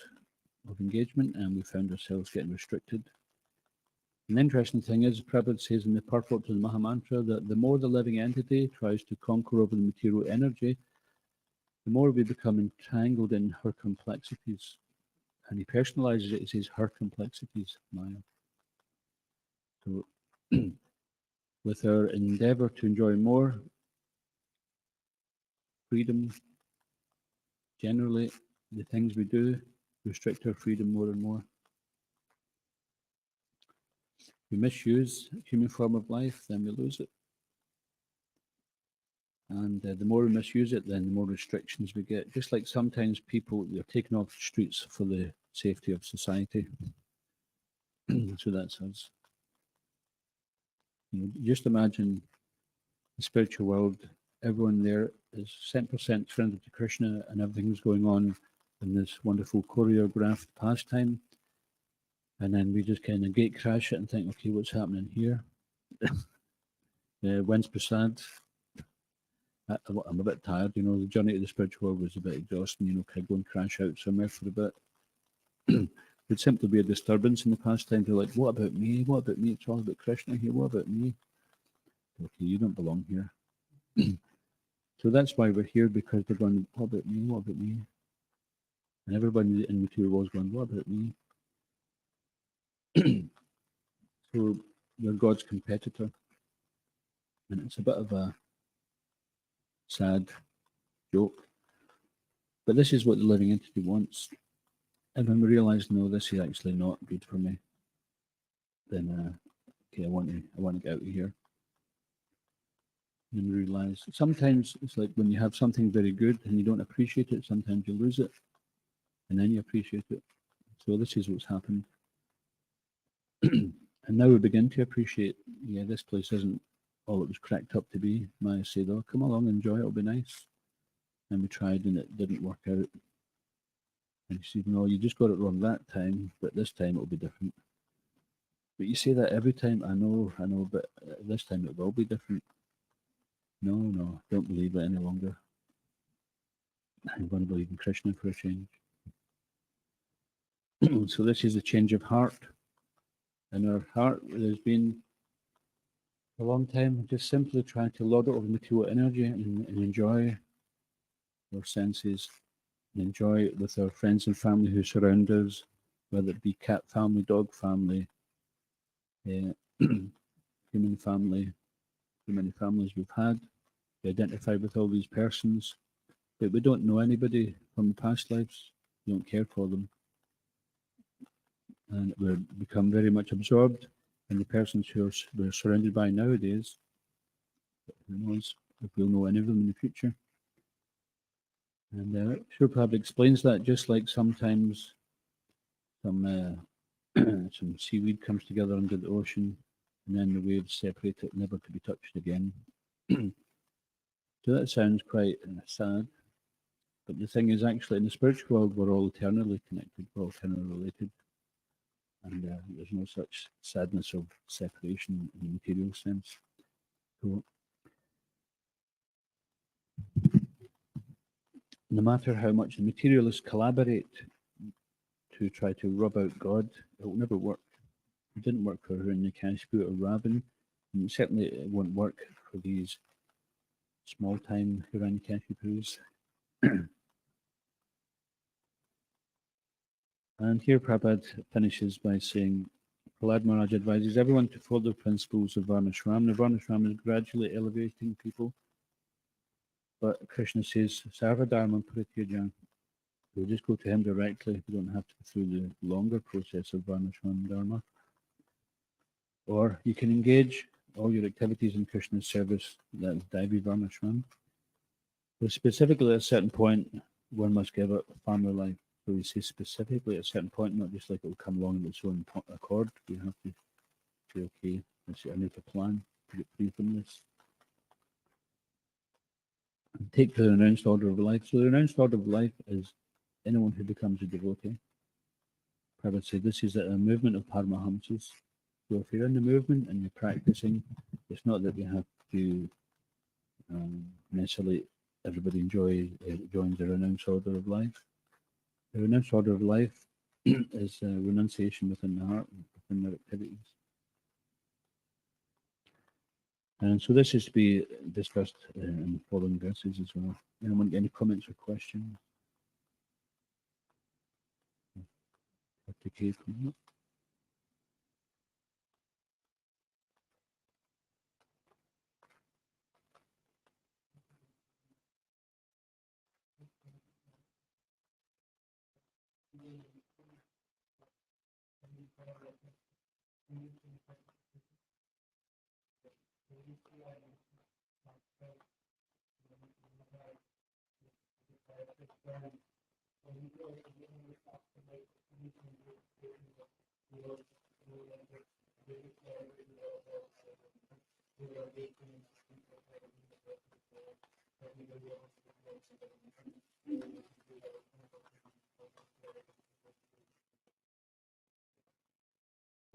of engagement, and we found ourselves getting restricted. An interesting thing is, Prabhupada says in the purport to the Mahamantra that the more the living entity tries to conquer over the material energy, the more we become entangled in her complexities. And he personalizes it, he says her complexities, Maya. So with our endeavor to enjoy more freedom, generally the things we do restrict our freedom more and more. We misuse human form of life, then we lose it. And the more we misuse it, then the more restrictions we get. Just like sometimes people, they're taken off the streets for the safety of society. So that's us. Just imagine the spiritual world, everyone there is 100% friendly to Krishna, and everything's going on in this wonderful choreographed pastime. And then we just kind of gate crash it and think, okay, what's happening here? When's Prasad? I'm a bit tired, the journey to the spiritual world was a bit exhausting, can I go and crash out somewhere for a bit? It'd simply be a disturbance in the pastime. They're like, what about me? What about me? It's all about Krishna here. What about me? Okay, you don't belong here. So that's why we're here, because they're going, what about me? What about me? And everybody in the material world is going, what about me? So you're God's competitor. And it's a bit of a sad joke. But this is what the living entity wants. And when we realize, no, this is actually not good for me, then okay, I want to get out of here. And realize sometimes it's like when you have something very good and you don't appreciate it, sometimes you lose it, and then you appreciate it. So this is what's happened. And now we begin to appreciate, this place isn't all it was cracked up to be. Maya said, oh, come along, enjoy it, it'll be nice. And we tried and it didn't work out. And she said, no, you just got it wrong that time, but this time it'll be different. But you say that every time. I know, but this time it will be different. No, don't believe it any longer. I'm going to believe in Krishna for a change. So this is a change of heart. In our heart, there's been a long time just simply trying to lord it over material energy and enjoy our senses, and enjoy it with our friends and family who surround us, whether it be cat family, dog family, human family, how many families we've had. We identify with all these persons, but we don't know anybody from the past lives. We don't care for them. And we become very much absorbed in the persons who we're surrounded by nowadays. But who knows if we'll know any of them in the future. And Sri Prabhupada explains that just like sometimes some some seaweed comes together under the ocean, and then the waves separate it, never to be touched again. So that sounds quite sad. But the thing is, actually, in the spiritual world, we're all eternally connected, we're all eternally related. And there's no such sadness of separation in the material sense. So, no matter how much the materialists collaborate to try to rub out God, it will never work. It didn't work for Hiranyakashipu or Ravan, and certainly it won't work for these small-time Hiranyakashipus. And here Prabhupada finishes by saying, Prahlad Maharaj advises everyone to follow the principles of Varnashram. The Varnashram is gradually elevating people, but Krishna says, Sarva Dharma Prityajan. We'll just go to him directly. We don't have to go through the longer process of Varnashram Dharma. Or you can engage all your activities in Krishna's service, that is Daivi Varnashram. But specifically at a certain point, one must give up family life. So we say specifically at a certain point, not just like it will come along of its own accord. We have to say, okay, I need a plan to get free from this. And take the renounced order of life. So the renounced order of life is anyone who becomes a devotee. Prabhupada said this is a movement of Paramahamsas. So if you're in the movement and you're practicing, it's not that we have to necessarily everybody joins the renounced order of life. The renounced order of life is renunciation within the heart and within their activities. And so this is to be discussed in the following verses as well. Anyone any comments or questions?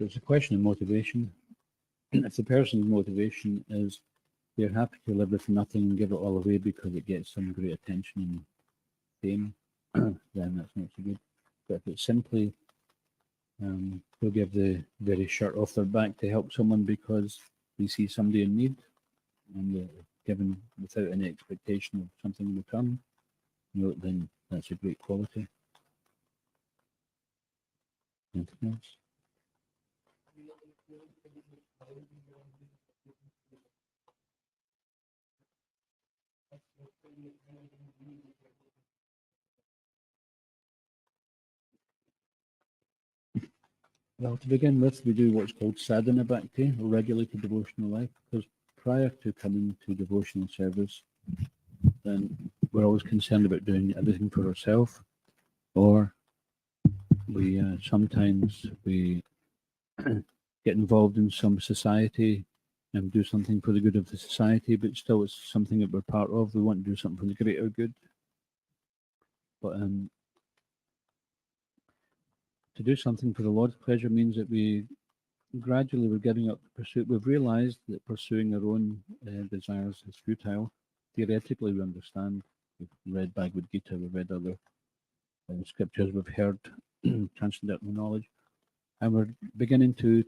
It's a question of motivation. If the person's motivation is they're happy to live with nothing and give it all away because it gets some great attention and fame, then that's not so good. But if it's simply they'll give the very shirt off their back to help someone because they see somebody in need and they're given without any expectation of something in return, then that's a great quality. Anything else? Well, to begin with, we do what's called sadhana bhakti, or regulated devotional life, because prior to coming to devotional service, then we're always concerned about doing everything for ourselves, or we sometimes we get involved in some society and do something for the good of the society, but still it's something that we're part of. We want to do something for the greater good. But to do something for the Lord's pleasure means that we gradually we're giving up the pursuit. We've realized that pursuing our own desires is futile. Theoretically, we understand. We've read Bhagavad Gita, we've read other scriptures, we've heard transcendental knowledge, and we're beginning to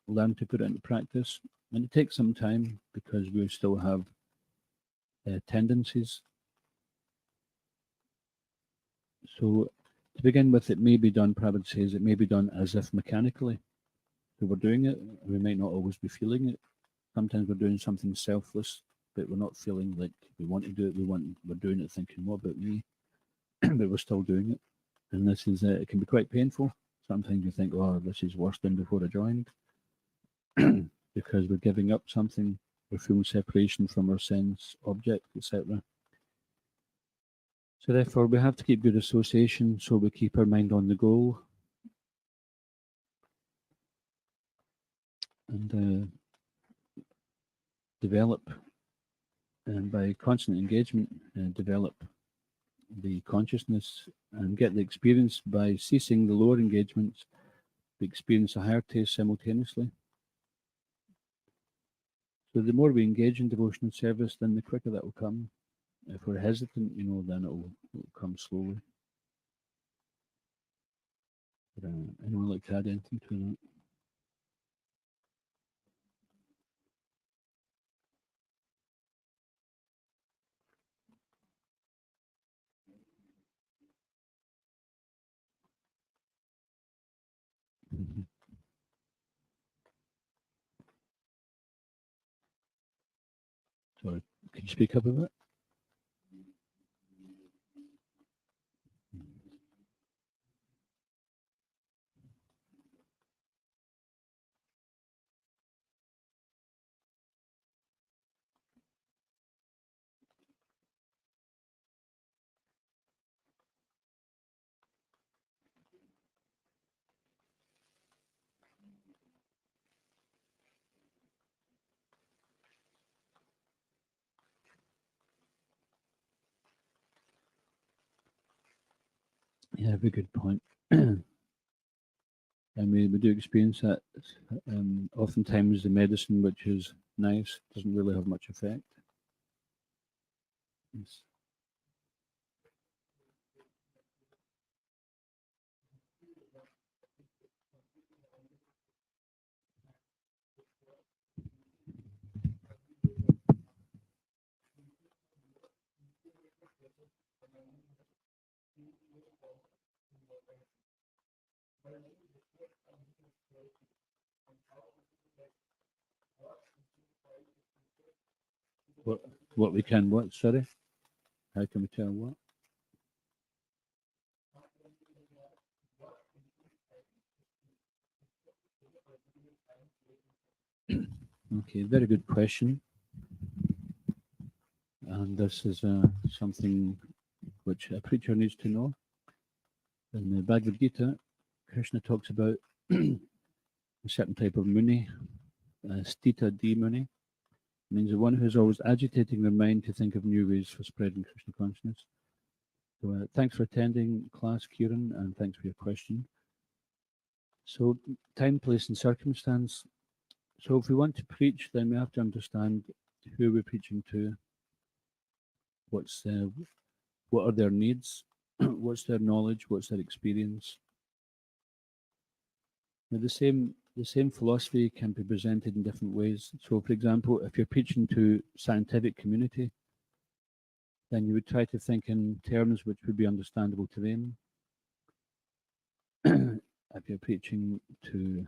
learn to put it into practice. And it takes some time because we still have tendencies. So to begin with, it may be done, Prabhupada says, it may be done as if mechanically. So we're doing it, we might not always be feeling it. Sometimes we're doing something selfless, but we're not feeling like we want to do it. We're doing it thinking, what about me? But we're still doing it. And this is, it can be quite painful. Sometimes you think, oh, this is worse than before I joined. Because we're giving up something, we're feeling separation from our sense, object, etc. So therefore, we have to keep good association, so we keep our mind on the goal, and develop, and by constant engagement, develop the consciousness and get the experience by ceasing the lower engagements, we experience a higher taste simultaneously. So the more we engage in devotional service, then the quicker that will come. If we're hesitant, then it'll come slowly. But, anyone like to add anything to that? Sorry, can you speak up a bit? Yeah, very good point. And we do experience that. Oftentimes, the medicine, which is nice, doesn't really have much effect. It's, what we can, what, sorry? How can we tell what? Okay, very good question. And this is something which a preacher needs to know. In the Bhagavad Gita, Krishna talks about a certain type of muni, stita di muni, means the one who's always agitating their mind to think of new ways for spreading Krishna consciousness. So thanks for attending class, Kieran, and thanks for your question. So time, place, and circumstance. So if we want to preach, then we have to understand who we're preaching to, what are their needs, what's their knowledge, what's their experience. Now, the same philosophy can be presented in different ways. So, for example, if you're preaching to scientific community, then you would try to think in terms which would be understandable to them. If you're preaching to,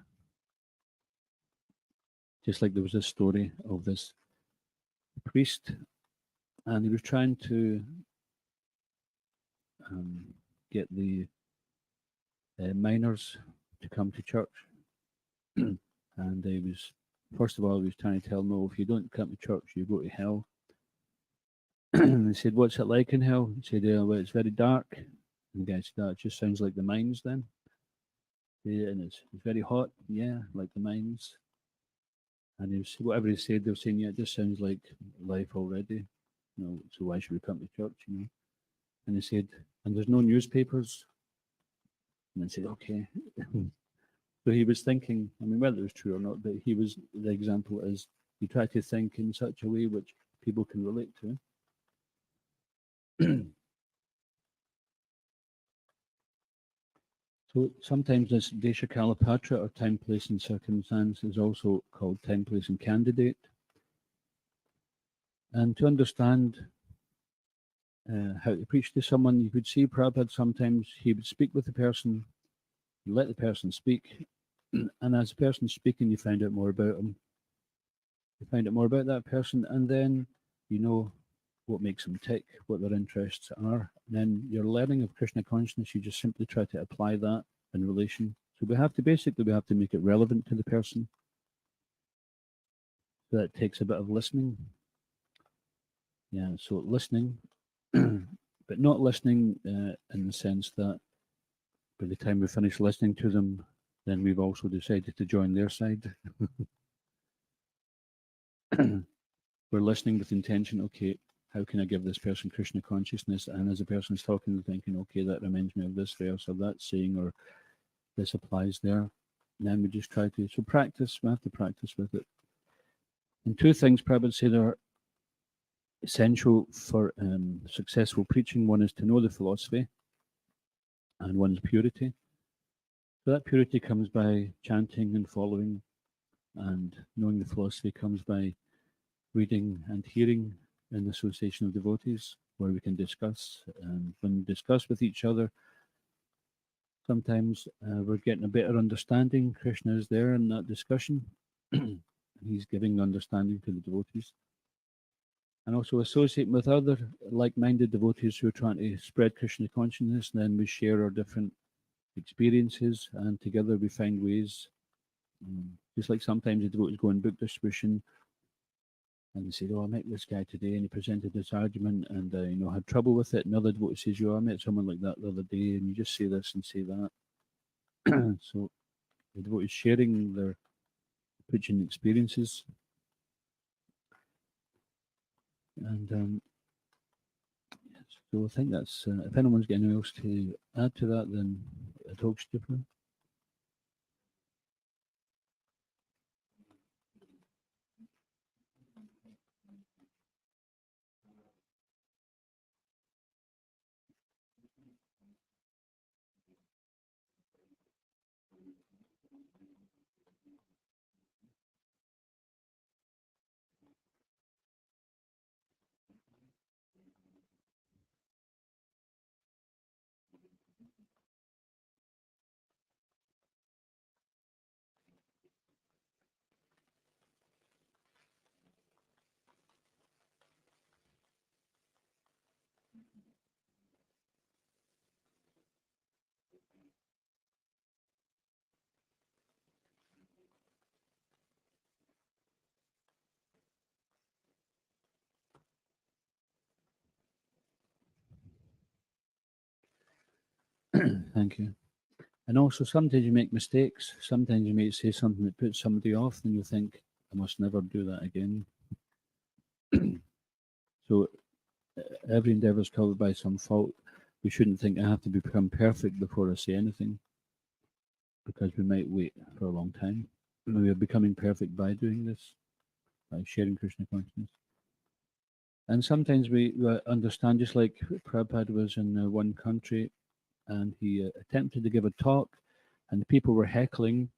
just like there was this story of this priest, and he was trying to get the miners to come to church. And he was, first of all, he was trying to tell them, no, if you don't come to church, you go to hell. And they said, what's it like in hell? He said, well, it's very dark. And the guy said, that just sounds like the mines then. Yeah, and it's very hot. Yeah, like the mines. And he was, whatever he said, they were saying, yeah, it just sounds like life already. So why should we come to church, And he said, and there's no newspapers. And I said, okay. So he was thinking, whether it was true or not, but the example is you try to think in such a way which people can relate to. So sometimes this Desha Kalapatra, or time, place, and circumstance, is also called time, place, and candidate. And to understand how to preach to someone, you could see Prabhupada sometimes he would speak with the person, let the person speak, and as the person's speaking, you find out more about him. You find out more about that person, and then you know what makes them tick, what their interests are. And then your learning of Krishna consciousness, you just simply try to apply that in relation. So we have to make it relevant to the person. So that takes a bit of listening. Yeah, so listening but not listening in the sense that by the time we finish listening to them, then we've also decided to join their side. We're listening with intention, okay, how can I give this person Krishna consciousness? And as a person's talking, they're thinking, okay, that reminds me of this verse or that saying, or this applies there. And then we just try to, so practice, we have to practice with it. And two things Prabhupada said are essential for successful preaching. One is to know the philosophy, and one is purity. So that purity comes by chanting and following, and knowing the philosophy comes by reading and hearing in the association of devotees, where we can discuss. And when we discuss with each other, sometimes we're getting a better understanding. Krishna is there in that discussion. He's giving understanding to the devotees. And also associating with other like-minded devotees who are trying to spread Krishna consciousness. And then we share our different experiences, and together we find ways. Just like sometimes the devotees go on book distribution, and they say, "Oh, I met this guy today, and he presented this argument, and had trouble with it." Another devotee says, "I met someone like that the other day, and you just say this and say that." So the devotees sharing their preaching experiences, and so I think that's. If anyone's got anything else to add to that, then it talks different. Thank you. And also, sometimes you make mistakes. Sometimes you may say something that puts somebody off, and you think, "I must never do that again." So every endeavor is covered by some fault. We shouldn't think I have to become perfect before I say anything, because we might wait for a long time. We are becoming perfect by doing this, by sharing Krishna consciousness. And sometimes we understand, just like Prabhupada was in one country, and he attempted to give a talk, and the people were heckling,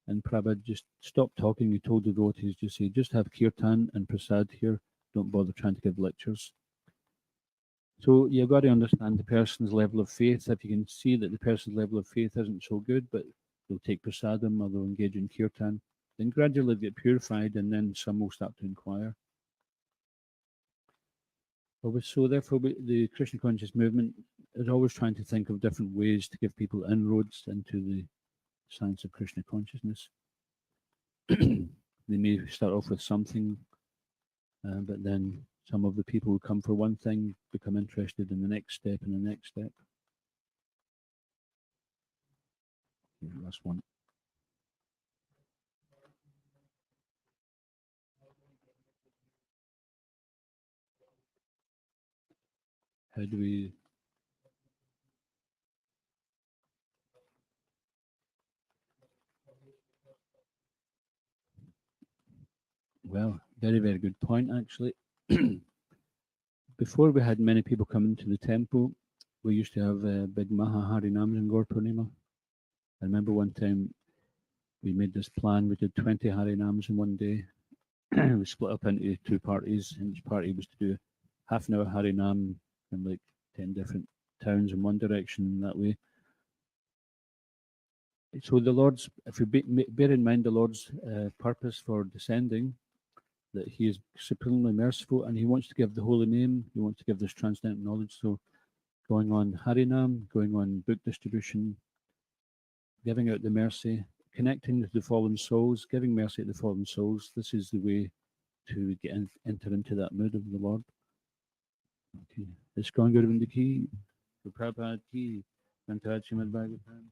and Prabhupada just stopped talking. He told the devotees, just have kirtan and prasad here. Don't bother trying to give lectures. So you've got to understand the person's level of faith. If you can see that the person's level of faith isn't so good, but they'll take prasadam or they'll engage in kirtan, then gradually they get purified, and then some will start to inquire. So therefore, the Krishna conscious movement is always trying to think of different ways to give people inroads into the science of Krishna consciousness. They may start off with something, but then some of the people who come for one thing become interested in the next step and the next step. Last one. How do we... Well, very, very good point, actually. Before we had many people come into the temple, we used to have big Maha Harinams in Gaur Purnima. I remember one time we made this plan. We did 20 Harinams in one day. We split up into two parties, and each party was to do half an hour Harinam in like 10 different towns in one direction, that way. So the Lord's, if we bear in mind the Lord's purpose for descending, that he is supremely merciful, and he wants to give the holy name, he wants to give this transcendental knowledge. So going on Harinam, going on book distribution, giving out the mercy, connecting with the fallen souls, giving mercy to the fallen souls, this is the way to enter into that mood of the Lord. Okay. ISKCON Guruvindaki, Prabhupada ki, Granthad Srimad Bhagavatam.